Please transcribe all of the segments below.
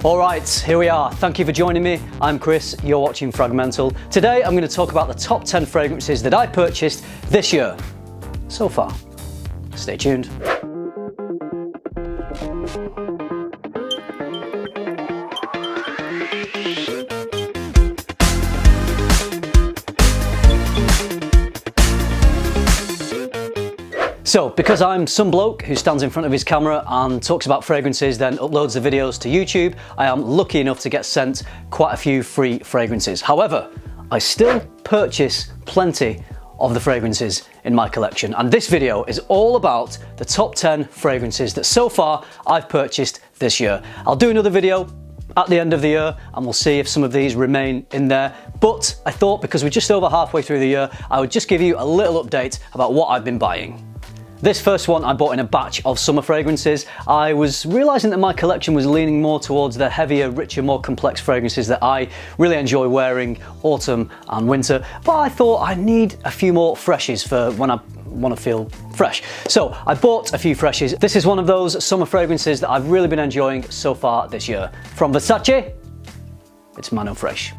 Alright, here we are. Thank you for joining me. I'm Chris, you're watching FRAG-MENTAL. Today I'm going to talk about the top 10 fragrances that I purchased this year so far. Stay tuned. So, because I'm some bloke who stands in front of his camera and talks about fragrances, then uploads the videos to YouTube, I am lucky enough to get sent quite a few free fragrances. However, I still purchase plenty of the fragrances in my collection, and this video is all about the top 10 fragrances that so far I've purchased this year. I'll do another video at the end of the year and we'll see if some of these remain in there, but I thought because we're just over halfway through the year, I would just give you a little update about what I've been buying. This first one I bought in a batch of summer fragrances. I was realising that my collection was leaning more towards the heavier, richer, more complex fragrances that I really enjoy wearing autumn and winter, but I thought I need a few more freshes for when I want to feel fresh. So I bought a few freshes. This is one of those summer fragrances that I've really been enjoying so far this year. From Versace, it's Fraiche.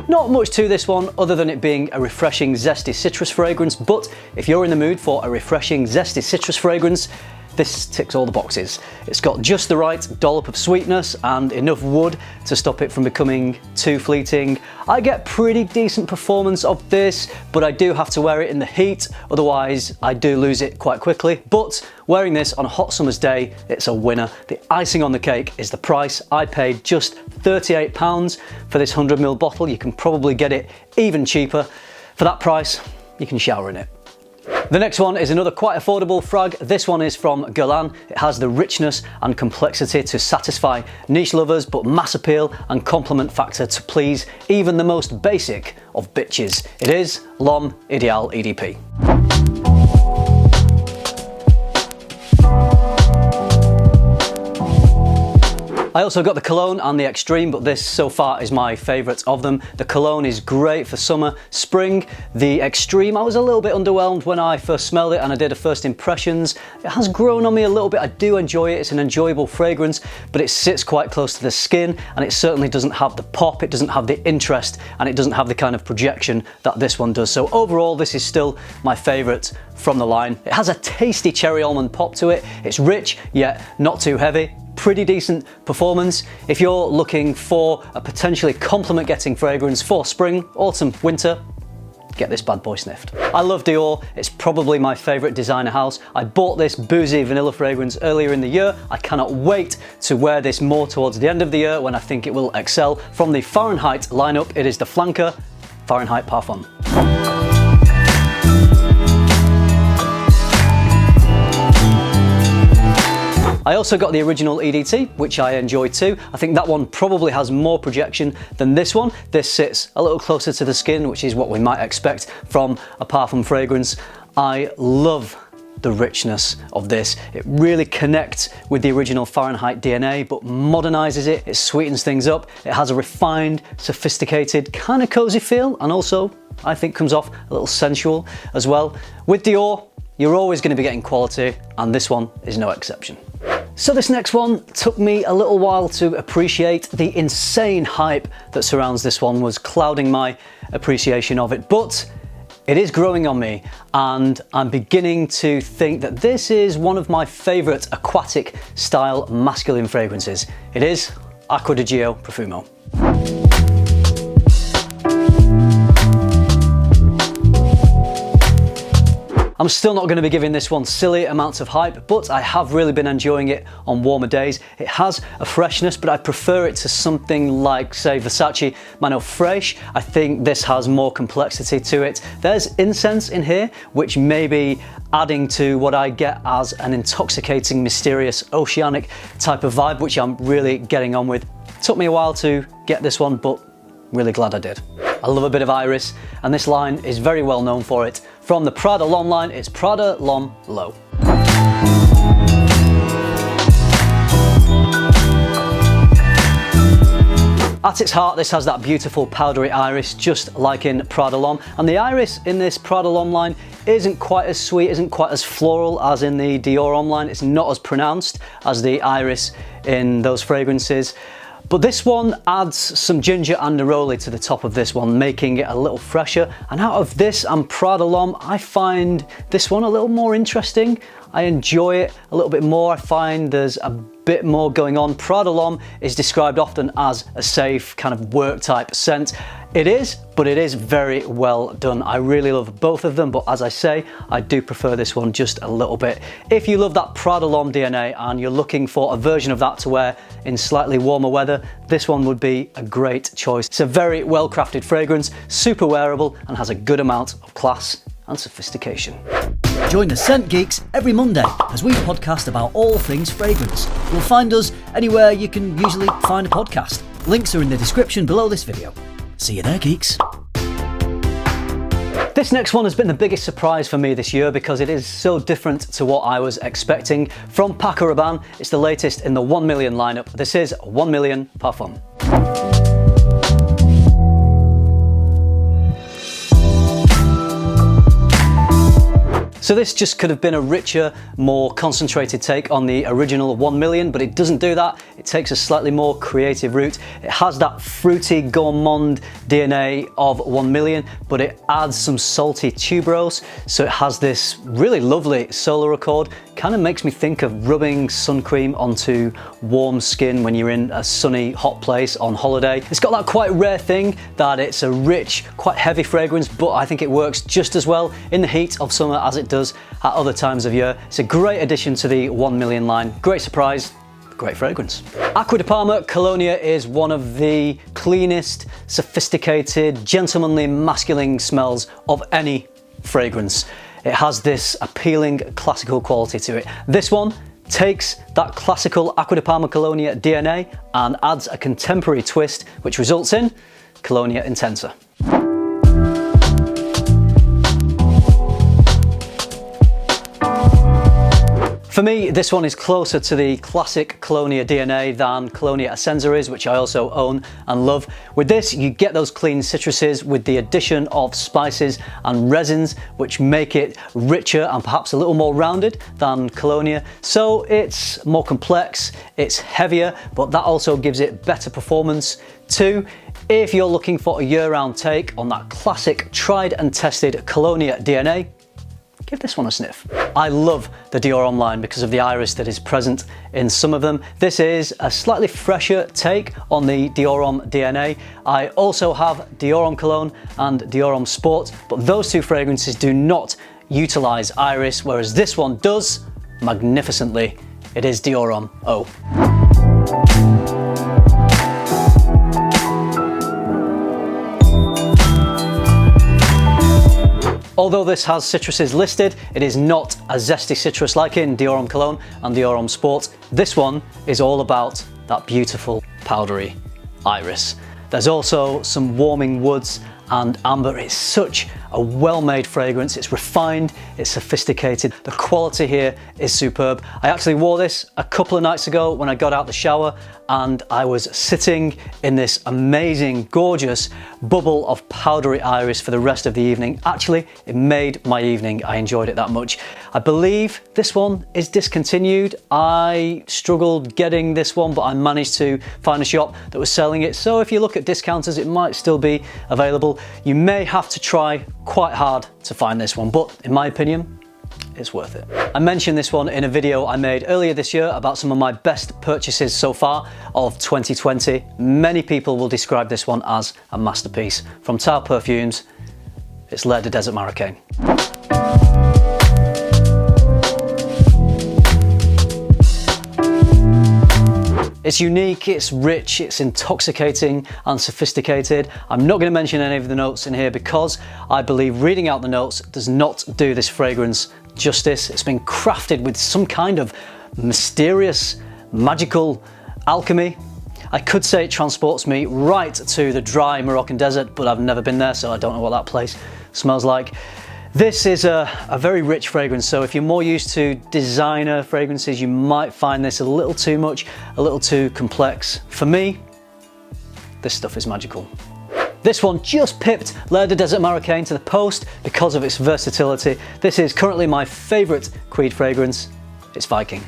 Not much to this one other than it being a refreshing zesty citrus fragrance, but if you're in the mood for a refreshing zesty citrus fragrance, this ticks all the boxes. It's got just the right dollop of sweetness and enough wood to stop it from becoming too fleeting. I get pretty decent performance of this, but I do have to wear it in the heat, otherwise I do lose it quite quickly. But wearing this on a hot summer's day, it's a winner. The icing on the cake is the price. I paid just £38 for this 100ml bottle. You can probably get it even cheaper. For that price, you can shower in it. The next one is another quite affordable frag. This one is from Guerlain. It has the richness and complexity to satisfy niche lovers, but mass appeal and compliment factor to please even the most basic of bitches. It is L'Homme Ideal EDP. I also got the cologne and the extreme, but this so far is my favourite of them. The cologne is great for summer, spring. The extreme, I was a little bit underwhelmed when I first smelled it and I did a first impressions. It has grown on me a little bit. I do enjoy it. It's an enjoyable fragrance, but it sits quite close to the skin and it certainly doesn't have the pop, it doesn't have the interest, and it doesn't have the kind of projection that this one does. So overall, this is still my favourite from the line. It has a tasty cherry almond pop to it. It's rich, yet not too heavy. Pretty decent performance. If you're looking for a potentially compliment getting fragrance for spring, autumn, winter, get this bad boy sniffed. I love Dior. It's probably my favourite designer house. I bought this boozy vanilla fragrance earlier in the year. I cannot wait to wear this more towards the end of the year when I think it will excel. From the Fahrenheit lineup, it is the flanker Fahrenheit Parfum. I also got the original EDT, which I enjoy too. I think that one probably has more projection than this one. This sits a little closer to the skin, which is what we might expect from a Parfum fragrance. I love the richness of this. It really connects with the original Fahrenheit DNA, but modernizes it. It sweetens things up. It has a refined, sophisticated, kind of cozy feel, and also I think comes off a little sensual as well. With Dior, you're always going to be getting quality, and this one is no exception. So this next one took me a little while to appreciate. The insane hype that surrounds this one was clouding my appreciation of it, but it is growing on me and I'm beginning to think that this is one of my favourite aquatic style masculine fragrances. It is Acqua di Profumo. I'm still not going to be giving this one silly amounts of hype, but I have really been enjoying it on warmer days. It has a freshness, but I prefer it to something like, say, Versace Fraiche. I think this has more complexity to it. There's incense in here, which may be adding to what I get as an intoxicating, mysterious, oceanic type of vibe, which I'm really getting on with. Took me a while to get this one, but really glad I did. I love a bit of iris, and this line is very well known for it. From the Prada L'Homme line, it's Prada L'Homme Low. At its heart, this has that beautiful powdery iris, just like in Prada L'Homme. And the iris in this Prada L'Homme line isn't quite as sweet, isn't quite as floral as in the Dior Homme line. It's not as pronounced as the iris in those fragrances. But this one adds some ginger and neroli to the top of this one, making it a little fresher. And out of this and Prada L'Homme, I find this one a little more interesting. I enjoy it a little bit more. I find there's a bit more going on. Prada L'Homme is described often as a safe kind of work type scent. It is, but it is very well done. I really love both of them, but as I say, I do prefer this one just a little bit. If you love that Prada L'Homme DNA and you're looking for a version of that to wear in slightly warmer weather, this one would be a great choice. It's a very well crafted fragrance, super wearable, and has a good amount of class and sophistication. Join the Scent Geeks every Monday as we podcast about all things fragrance. You'll find us anywhere you can usually find a podcast. Links are in the description below this video. See you there, geeks. This next one has been the biggest surprise for me this year because it is so different to what I was expecting. From Paco Rabanne, it's the latest in the 1 million lineup. This is 1 million Parfum. So this just could have been a richer, more concentrated take on the original 1 million, but it doesn't do that. It takes a slightly more creative route. It has that fruity gourmand DNA of 1 million, but it adds some salty tuberose. So it has this really lovely solar accord. Kind of makes me think of rubbing sun cream onto warm skin when you're in a sunny, hot place on holiday. It's got that quite rare thing that it's a rich, quite heavy fragrance, but I think it works just as well in the heat of summer as it does at other times of year. It's a great addition to the 1 million line. Great surprise, great fragrance. Acqua di Parma Colonia is one of the cleanest, sophisticated, gentlemanly, masculine smells of any fragrance. It has this appealing classical quality to it. This one takes that classical Acqua di Parma Colonia DNA and adds a contemporary twist, which results in Colonia Intensa. For me, this one is closer to the classic Colonia DNA than Colonia Essenza is, which I also own and love. With this, you get those clean citruses with the addition of spices and resins, which make it richer and perhaps a little more rounded than Colonia. So it's more complex, it's heavier, but that also gives it better performance too. If you're looking for a year-round take on that classic tried and tested Colonia DNA, give this one a sniff. I love the Dior Homme line because of the iris that is present in some of them. This is a slightly fresher take on the Dior Homme DNA. I also have Dior Homme Cologne and Dior Homme Sport, but those two fragrances do not utilize iris, whereas this one does magnificently. It is Dior Homme Eau. Although this has citruses listed, it is not a zesty citrus like in Dior Homme Cologne and Dior Homme Sport. This one is all about that beautiful powdery iris. There's also some warming woods and amber. It's such a well-made fragrance. It's refined, it's sophisticated. The quality here is superb. I actually wore this a couple of nights ago when I got out the shower and I was sitting in this amazing, gorgeous bubble of powdery iris for the rest of the evening. Actually, it made my evening. I enjoyed it that much. I believe this one is discontinued. I struggled getting this one, but I managed to find a shop that was selling it. So if you look at discounters, it might still be available. You may have to try quite hard to find this one, but in my opinion, it's worth it. I mentioned this one in a video I made earlier this year about some of my best purchases so far of 2020. Many people will describe this one as a masterpiece. From Tao Perfumes, it's L'air de Desert Marocain. It's unique, it's rich, it's intoxicating and sophisticated. I'm not going to mention any of the notes in here because I believe reading out the notes does not do this fragrance justice. It's been crafted with some kind of mysterious, magical alchemy. I could say it transports me right to the dry Moroccan desert, but I've never been there, so I don't know what that place smells like. This is a very rich fragrance, so if you're more used to designer fragrances, you might find this a little too much, a little too complex. For me, this stuff is magical. This one just pipped L'air de Desert Marocain to the post because of its versatility. This is currently my favourite Creed fragrance. It's Viking.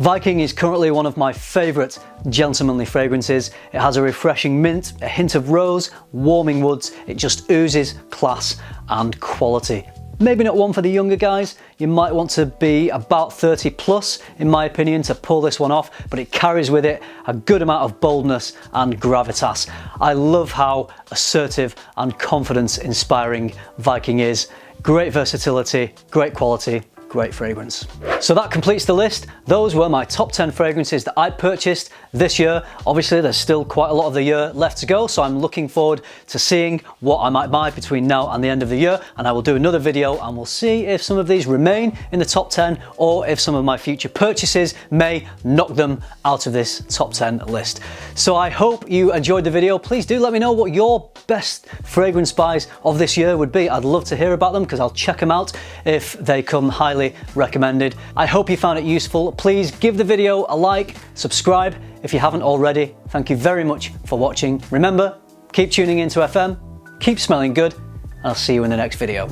Viking is currently one of my favourite gentlemanly fragrances. It has a refreshing mint, a hint of rose, warming woods. It just oozes class and quality. Maybe not one for the younger guys. You might want to be about 30 plus, in my opinion, to pull this one off, but it carries with it a good amount of boldness and gravitas. I love how assertive and confidence inspiring Viking is. Great versatility, great quality, great fragrance. So that completes the list. Those were my top 10 fragrances that I purchased this year. Obviously, there's still quite a lot of the year left to go, so I'm looking forward to seeing what I might buy between now and the end of the year, and I will do another video and we'll see if some of these remain in the top 10 or if some of my future purchases may knock them out of this top 10 list. So I hope you enjoyed the video. Please do let me know what your best fragrance buys of this year would be. I'd love to hear about them because I'll check them out if they come highly recommended. I hope you found it useful. Please give the video a like, subscribe if you haven't already. Thank you very much for watching. Remember, keep tuning into FM, keep smelling good, and I'll see you in the next video.